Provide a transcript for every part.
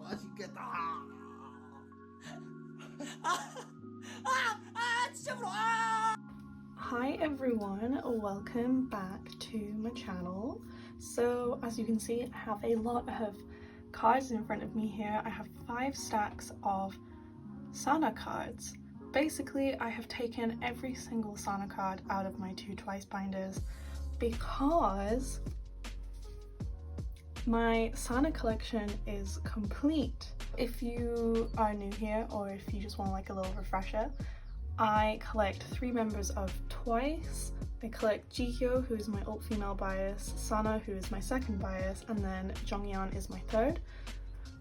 맛있겠다. 진짜 불어. Hi everyone, welcome back to my channel. So as you can see, I have a lot of cards in front of me here. I have 5 stacks of Sana cards. Basically, I have taken every single Sana card out of my 2 twice binders because my Sana collection is complete. If you are new here or if you just want like a little refresher, I collect 3 members of Twice. I collect Jihyo, who is my alt female bias, Sana, who is my second bias, and then Jonghyun is my third.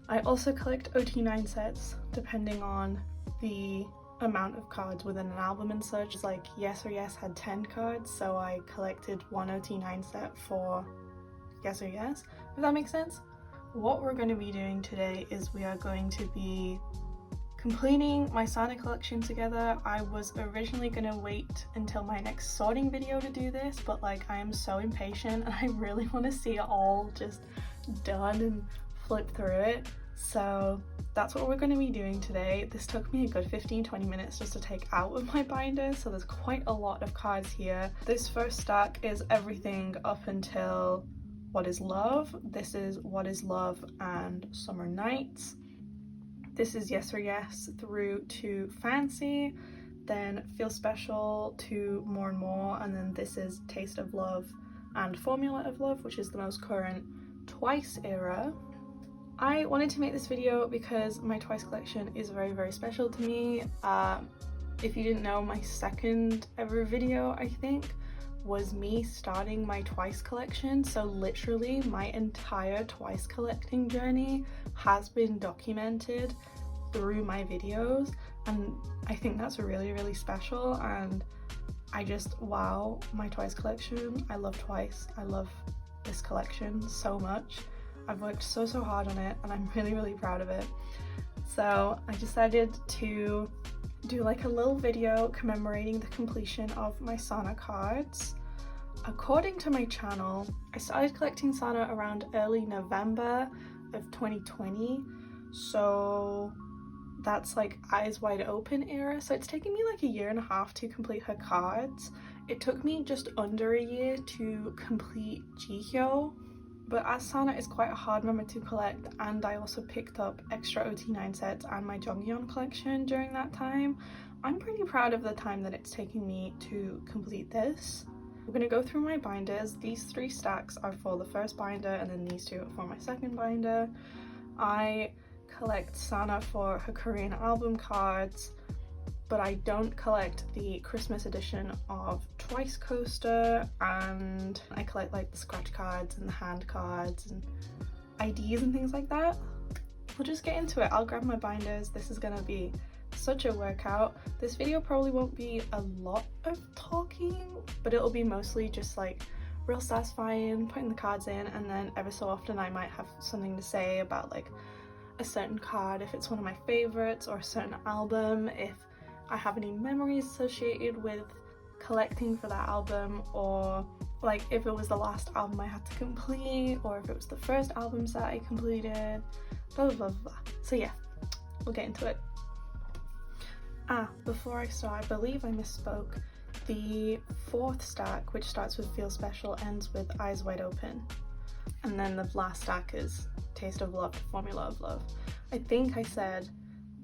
I also collect OT9 sets depending on the amount of cards within an album and such. It's like Yes or Yes had 10 cards, so I collected 1 OT9 set for Yes or Yes, if that makes sense. What we're going to be doing today is we are going to be completing my Sana collection together. I was originally going to wait until my next sorting video to do this, but like I am so impatient and I really want to see it all just done and flip through it. So that's what we're going to be doing today. This took me a good 15-20 minutes just to take out of my binder, so there's quite a lot of cards here. This first stack is everything up until What Is Love. This is What Is Love and Summer Nights. This is Yes or Yes through to Fancy, then Feel Special to More and More, and then this is Taste of Love and Formula of Love, which is the most current Twice era. I wanted to make this video because my Twice collection is very, very special to me. If you didn't know, my second ever video, I think, was me starting my Twice collection. So literally my entire Twice collecting journey has been documented through my videos, and I think that's really, really special. And I just, wow, my Twice collection. I love Twice. I love this collection so much. I've worked so hard on it and I'm really, really proud of it. So I decided to do like a little video commemorating the completion of my Sana cards. According to my channel, I started collecting Sana around early November of 2020, so that's like Eyes Wide Open era, so it's taken me like a year and a half to complete her cards. It took me just under a year to complete Jihyo, but as Sana is quite a hard member to collect, and I also picked up extra OT9 sets and my Jonghyun collection during that time, I'm pretty proud of the time that it's taken me to complete this. We're going to go through my binders. These 3 stacks are for the first binder, and then these 2 are for my second binder. I collect Sana for her Korean album cards, but I don't collect the Christmas edition of Twice coaster, and I collect like the scratch cards and the hand cards and IDs and things like that. We'll just get into it. I'll grab my binders. This is gonna be such a workout. This video probably won't be a lot of talking, but it'll be mostly just like real satisfying, putting the cards in, and then ever so often I might have something to say about like a certain card if it's one of my favorites, or a certain album if I have any memories associated with collecting for that album, or like if it was the last album I had to complete, or if it was the first album set I completed, blah blah blah. So yeah, we'll get into it. Before I start, I believe I misspoke. The 4th stack, which starts with Feel Special, ends with Eyes Wide Open, and then the last stack is Taste of Love, Formula of Love. I think I said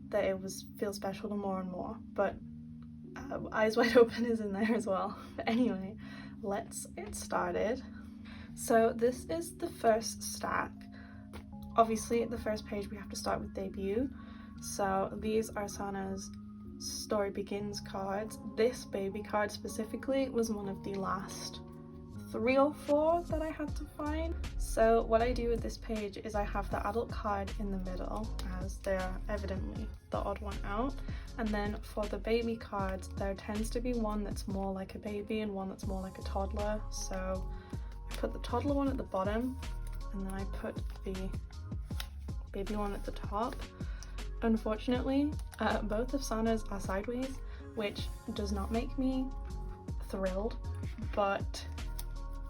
that it was Feel Special to More and More, but Eyes Wide Open is in there as well. But anyway, let's get started. So this is the first stack. Obviously at the first page we have to start with debut. So these are Sana's Story Begins cards. This baby card specifically was one of the last 3 or 4 that I had to find. So what I do with this page is I have the adult card in the middle, as they're evidently the odd one out, and then for the baby cards there tends to be one that's more like a baby and one that's more like a toddler. So I put the toddler one at the bottom and then I put the baby one at the top. Unfortunately, both of Sana's are sideways, which does not make me thrilled, but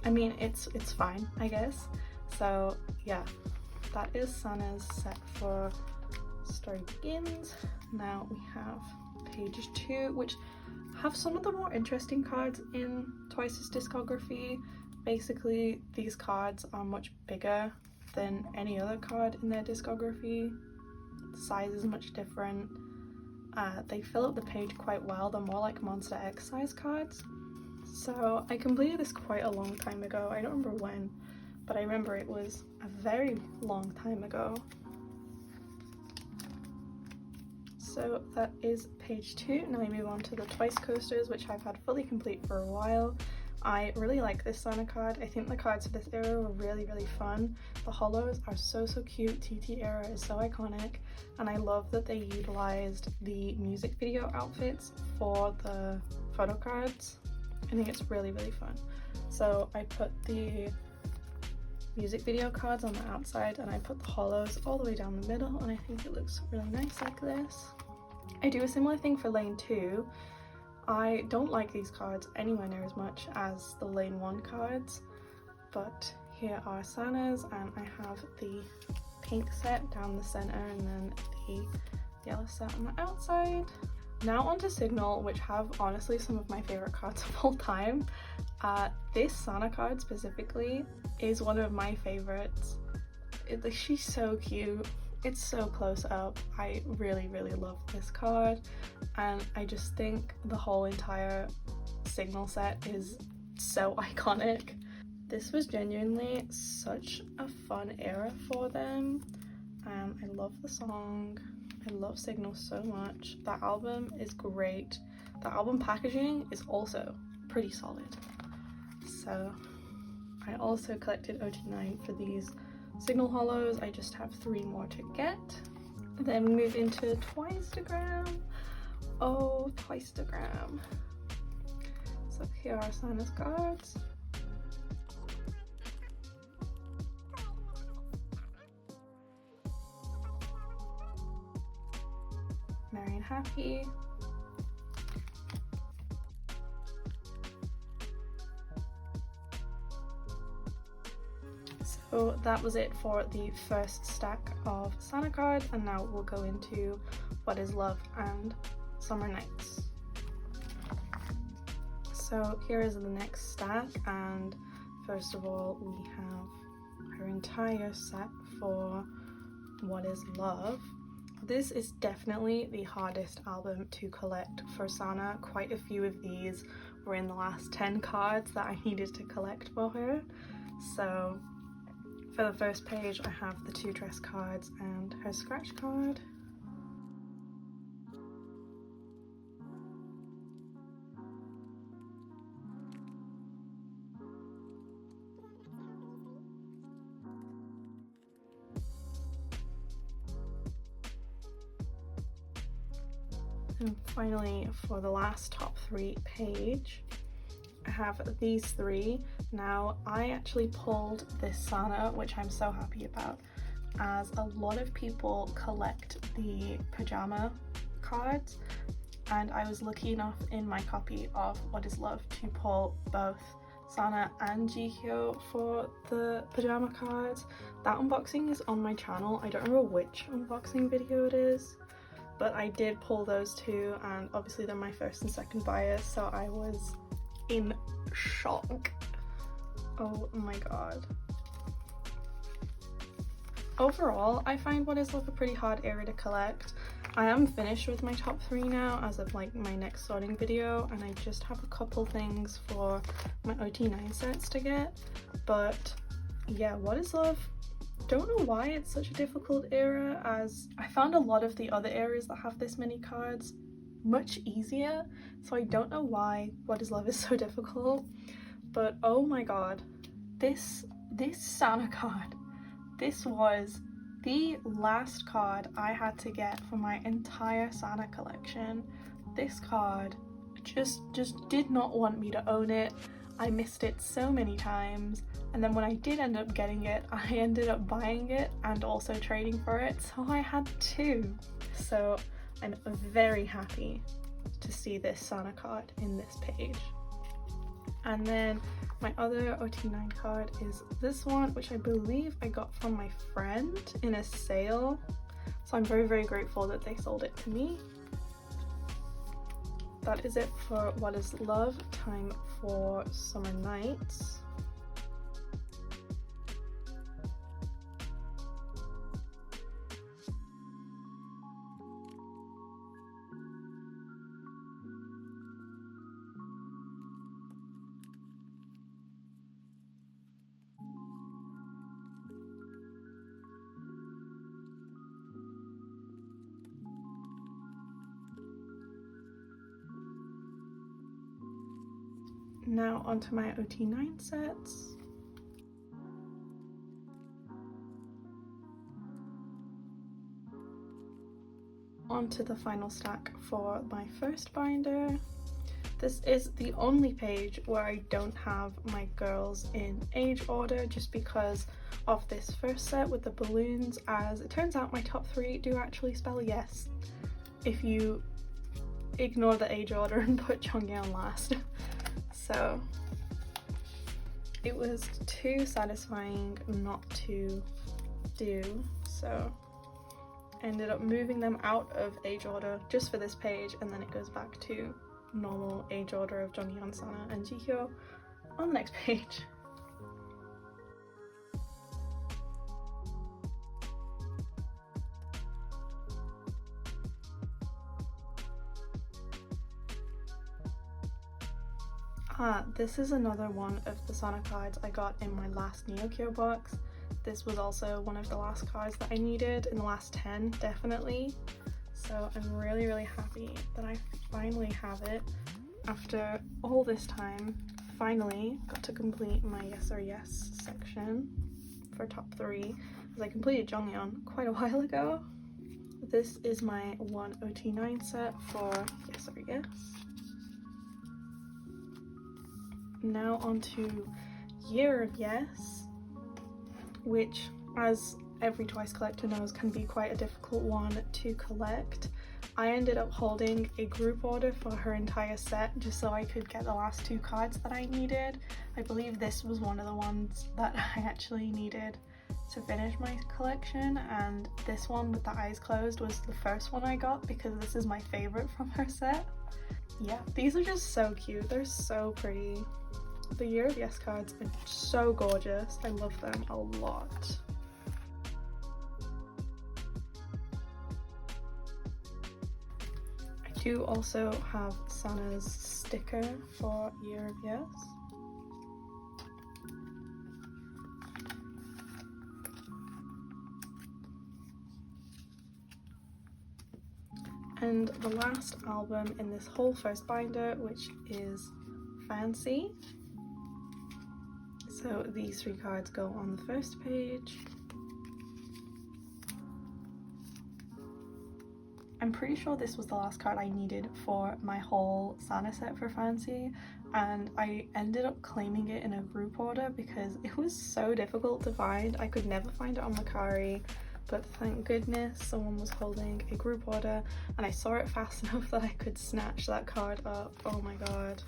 I mean it's fine, I guess. So yeah, that is Sana's set for Story Begins. Now we have page 2, which have some of the more interesting cards in Twice's discography. Basically, these cards are much bigger than any other card in their discography. The size is much different. They fill up the page quite well. They're more like Monster X size cards. So I completed this quite a long time ago. I don't remember when, but I remember it was a very long time ago. So that is page 2. Now we move on to the Twice coasters, which I've had fully complete for a while. I really like this Sana card. I think the cards for this era were really, really fun. The holos are so cute. TT era is so iconic, and I love that they utilized the music video outfits for the photo cards. I think it's really, really fun. So I put the music video cards on the outside and I put the holos all the way down the middle, and I think it looks really nice like this. I do a similar thing for lane 2. I don't like these cards anywhere near as much as the lane 1 cards, but here are Sana's, and I have the pink set down the center and then the yellow set on the outside. Now onto Signal, which have honestly some of my favorite cards of all time. This Sana card specifically is one of my favorites. She's so cute. It's so close up. I really, really love this card, and I just think the whole entire Signal set is so iconic. This was genuinely such a fun era for them, and I love the song. I love Signal so much. That album is great. The album packaging is also pretty solid. So I also collected OT9 for these Signal holos. I just have 3 more to get. Then we move into Twiceagram. Oh, Twiceagram. So here are Sana's cards. Merry and Happy. So that was it for the first stack of Sana cards, and now we'll go into What Is Love and Summer Nights. So here is the next stack, and first of all we have her entire set for What Is Love. This is definitely the hardest album to collect for Sana. Quite a few of these were in the last 10 cards that I needed to collect for her. So for the first page I have the 2 dress cards and her scratch card. And finally, for the last top 3 page, I have these 3. Now, I actually pulled this Sana, which I'm so happy about, as a lot of people collect the pajama cards, and I was lucky enough in my copy of What Is Love to pull both Sana and Jihyo for the pajama cards. That unboxing is on my channel. I don't remember which unboxing video it is, but I did pull those 2, and obviously they're my first and second buyers, so I was in shock. Oh my god. Overall, I find What Is Love a pretty hard era to collect. I am finished with my top 3 now as of like my next sorting video, and I just have a couple things for my OT9 sets to get. But yeah, What Is Love, don't know why it's such a difficult era, as I found a lot of the other eras that have this many cards much easier, so I don't know why What Is Love is so difficult. But oh my god, this Sana card, this was the last card I had to get for my entire Sana collection. This card just did not want me to own it. I missed it so many times, and then when I did end up getting it, I ended up buying it and also trading for it, so I had 2. So I'm very happy to see this Sana card in this page. And then my other OT9 card is this one, which I believe I got from my friend in a sale. So I'm very, very grateful that they sold it to me. That is it for What is Love? Time for Summer Nights. Now onto my OT9 sets. Onto the final stack for my first binder. This is the only page where I don't have my girls in age order, just because of this first set with the balloons. As it turns out, my top 3 do actually spell yes, if you ignore the age order and put Jeongyeon last. So it was too satisfying not to do, so I ended up moving them out of age order just for this page, and then it goes back to normal age order of Jeongyeon, Sana and Jihyo on the next page. This is another one of the Sana cards I got in my last Neokyo box. This was also one of the last cards that I needed in the last 10, definitely. So I'm really, really happy that I finally have it. After all this time, finally got to complete my yes or yes section for top 3, as I completed Jeongyeon quite a while ago. This is my one OT9 set for yes or yes. Now onto Year of Yes, which, as every Twice collector knows, can be quite a difficult one to collect. I ended up holding a group order for her entire set just so I could get the last 2 cards that I needed. I believe this was one of the ones that I actually needed to finish my collection, and this one with the eyes closed was the first one I got because this is my favorite from her set. Yeah, these are just so cute. They're so pretty. The Year of Yes cards are so gorgeous. I love them a lot. I do also have Sana's sticker for Year of Yes. And the last album in this whole first binder, which is Fancy. So these 3 cards go on the first page. I'm pretty sure this was the last card I needed for my whole Sana set for Fancy, and I ended up claiming it in a group order because it was so difficult to find. I could never find it on Mercari, but thank goodness someone was holding a group order and I saw it fast enough that I could snatch that card up. Oh my god.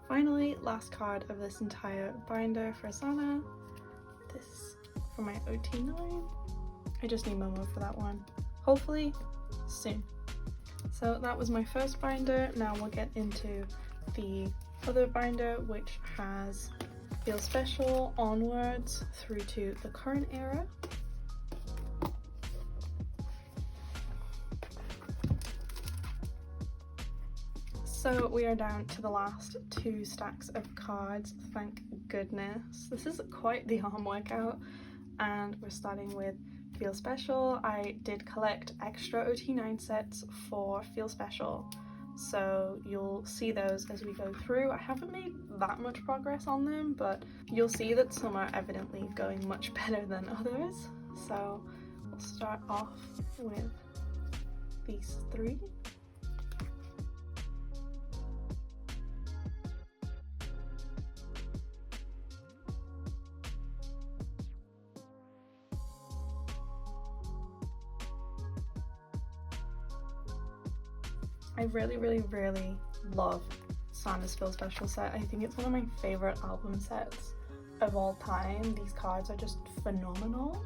Finally, last card of this entire binder for Sana. This for my OT9. I just need Momo for that one. Hopefully soon. So that was my first binder. Now we'll get into the other binder, which has Feel Special onwards through to the current era. So we are down to the last 2 stacks of cards, thank goodness. This is quite the arm workout, and we're starting with Feel Special. I did collect extra OT9 sets for Feel Special, so you'll see those as we go through. I haven't made that much progress on them, but you'll see that some are evidently going much better than others. So we'll start off with these three. I really love Sana's Feel Special set. I think it's one of my favorite album sets of all time. These cards are just phenomenal.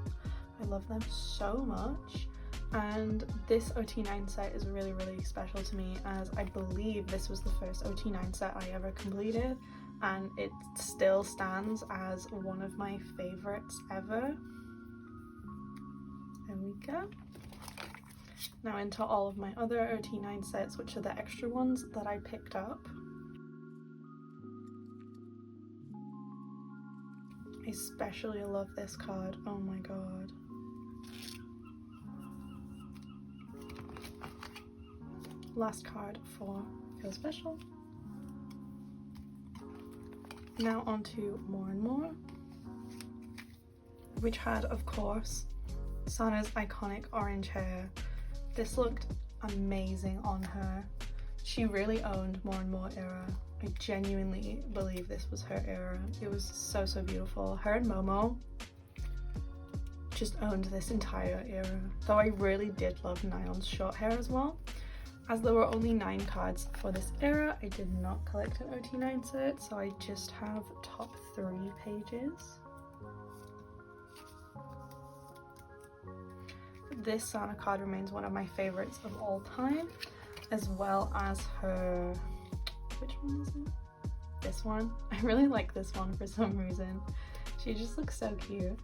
I love them so much. And this OT9 set is really special to me, as I believe this was the first OT9 set I ever completed, and it still stands as one of my favorites ever. There we go. Now into all of my other OT9 sets, which are the extra ones that I picked up. I especially love this card, oh my god. Last card for Feel Special. Now onto More and More, which had, of course, Sana's iconic orange hair. This looked amazing on her. She really owned More and More era. I genuinely believe this was her era. It was so beautiful. Her and Momo just owned this entire era. Though I really did love Nayeon's short hair as well. As there were only 9 cards for this era, I did not collect an OT9 set, so I just have top 3 pages. This Sana card remains one of my favorites of all time, as well as her, which one is it? This one. I really like this one for some reason. She just looks so cute.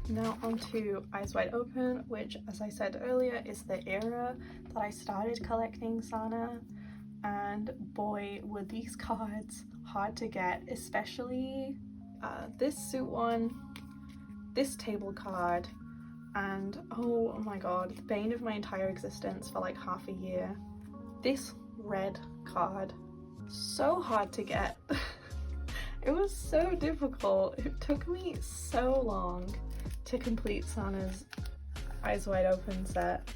Now onto Eyes Wide Open, which, as I said earlier, is the era that I started collecting Sana, and boy were these cards hard to get, especially this suit one, this table card, and oh my god, the bane of my entire existence for like half a year, this red card. So hard to get. It was so difficult. It took me so long to complete Sana's Eyes Wide Open set.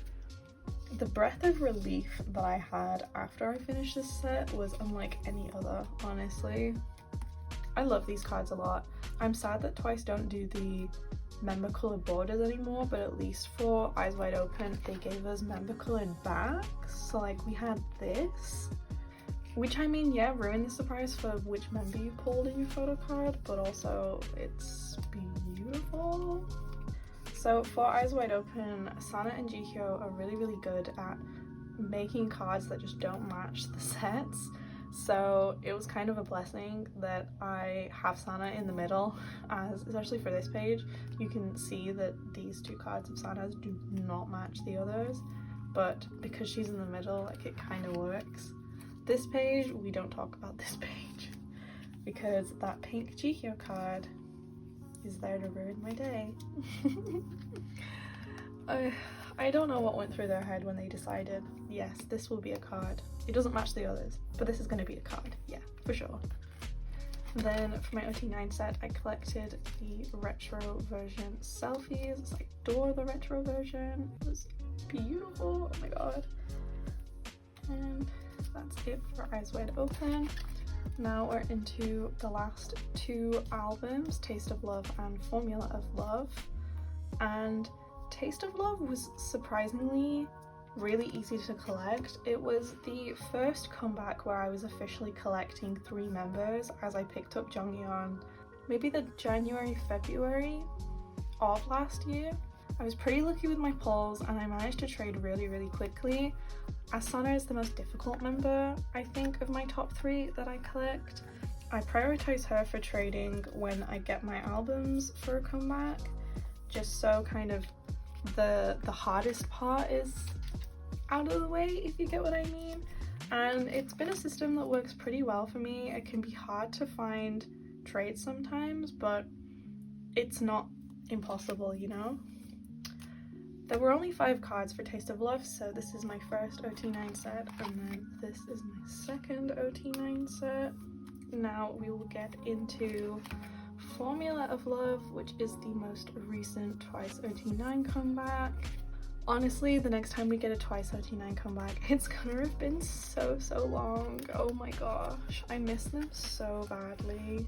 The breath of relief that I had after I finished this set was unlike any other, honestly. I love these cards a lot. I'm sad that Twice don't do the member colored borders anymore, but at least for Eyes Wide Open they gave us member colored backs. So like we had this, which I mean, yeah, ruined the surprise for which member you pulled in your photo card, but also it's beautiful. So for Eyes Wide Open, Sana and Jihyo are really good at making cards that just don't match the sets. So it was kind of a blessing that I have Sana in the middle, as especially for this page, you can see that these 2 cards of Sana's do not match the others, but because she's in the middle, like, it kind of works. This page, we don't talk about this page because that pink Jihyo card is there to ruin my day. I don't know what went through their head when they decided, yes, this will be a card. It doesn't match the others, but this is going to be a card, yeah, for sure. Then for my OT9 set, I collected the retro version selfies. I adore the retro version. It was beautiful, oh my god. And that's it for Eyes Wide Open. Now we're into the last 2 albums, Taste of Love and Formula of Love. And Taste of Love was surprisingly really easy to collect. It was the first comeback where I was officially collecting 3 members, as I picked up Jonghyun maybe the January-February of last year. I was pretty lucky with my pulls and I managed to trade really quickly. Asana is the most difficult member, I think, of my top 3 that I collect. I prioritize her for trading when I get my albums for a comeback, just so kind of the hardest part is out of the way, if you get what I mean. And it's been a system that works pretty well for me. It can be hard to find trades sometimes, but it's not impossible, you know? There were only 5 cards for Taste of Love, so this is my first OT9 set, and then this is my second OT9 set. Now we will get into Formula of Love, which is the most recent Twice OT9 comeback. Honestly, the next time we get a Twice OT9 comeback, it's gonna have been so long. Oh my gosh, I miss them so badly.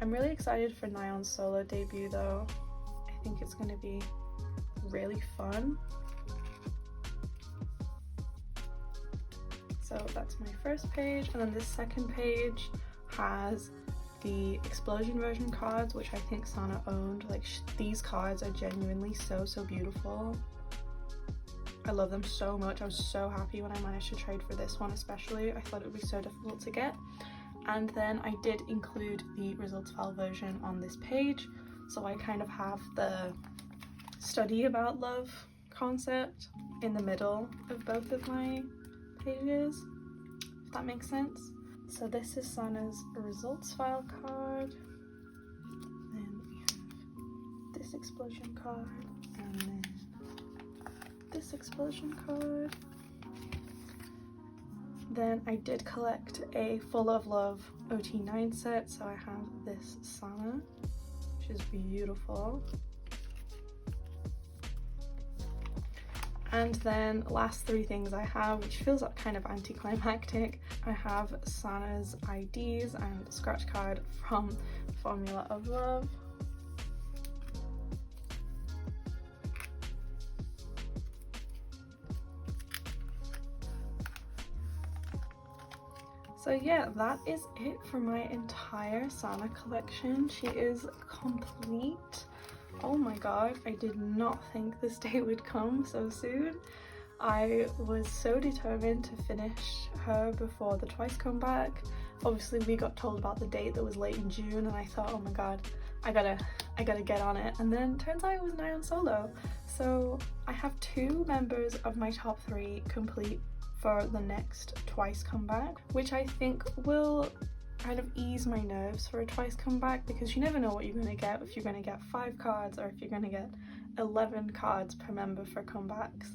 I'm really excited for Nayeon's solo debut though. I think it's gonna be really fun. So that's my first page, and then this second page has the explosion version cards, which I think Sana owned. Like these cards are genuinely so beautiful. I love them so much. I was so happy when I managed to trade for this one especially. I thought it would be so difficult to get. And then I did include the results file version on this page, so I kind of have the study about love concept in the middle of both of my pages, if that makes sense. So this is Sana's results file card, then we have this explosion card, and then this explosion card. Then I did collect a Full of Love OT9 set, so I have this Sana, which is beautiful. And then last 3 things I have, which feels like kind of anticlimactic, I have Sana's IDs and scratch card from Formula of Love. So yeah, that is it for my entire Sana collection. She is complete. Oh my god, I did not think this day would come so soon. I was so determined to finish her before the Twice comeback. Obviously we got told about the date that was late in June, and I thought, oh my god, I gotta get on it. And then turns out it was Nayeon solo. So I have 2 members of my top 3 complete for the next Twice comeback, which I think will kind of ease my nerves for a Twice comeback, because you never know what you're going to get, if you're going to get 5 cards or if you're going to get 11 cards per member for comebacks.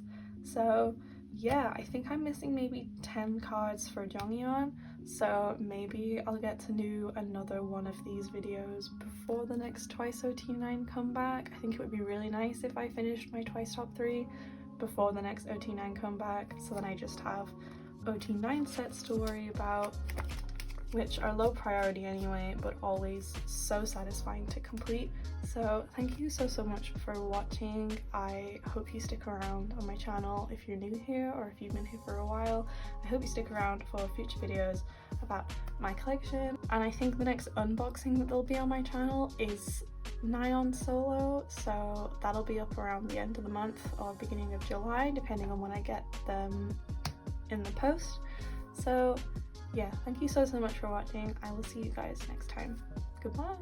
So yeah, I think I'm missing maybe 10 cards for Jeongyeon, so maybe I'll get to do another one of these videos before the next Twice OT9 comeback. I think it would be really nice if I finished my Twice top 3 before the next OT9 comeback, so then I just have OT9 sets to worry about, which are low priority anyway, but always so satisfying to complete. So thank you so much for watching. I hope you stick around on my channel if you're new here, or if you've been here for a while. I hope you stick around for future videos about my collection, and I think the next unboxing that will be on my channel is Nayeon solo, so that'll be up around the end of the month or beginning of July, depending on when I get them in the post. So yeah, thank you so much for watching. I will see you guys next time. Goodbye!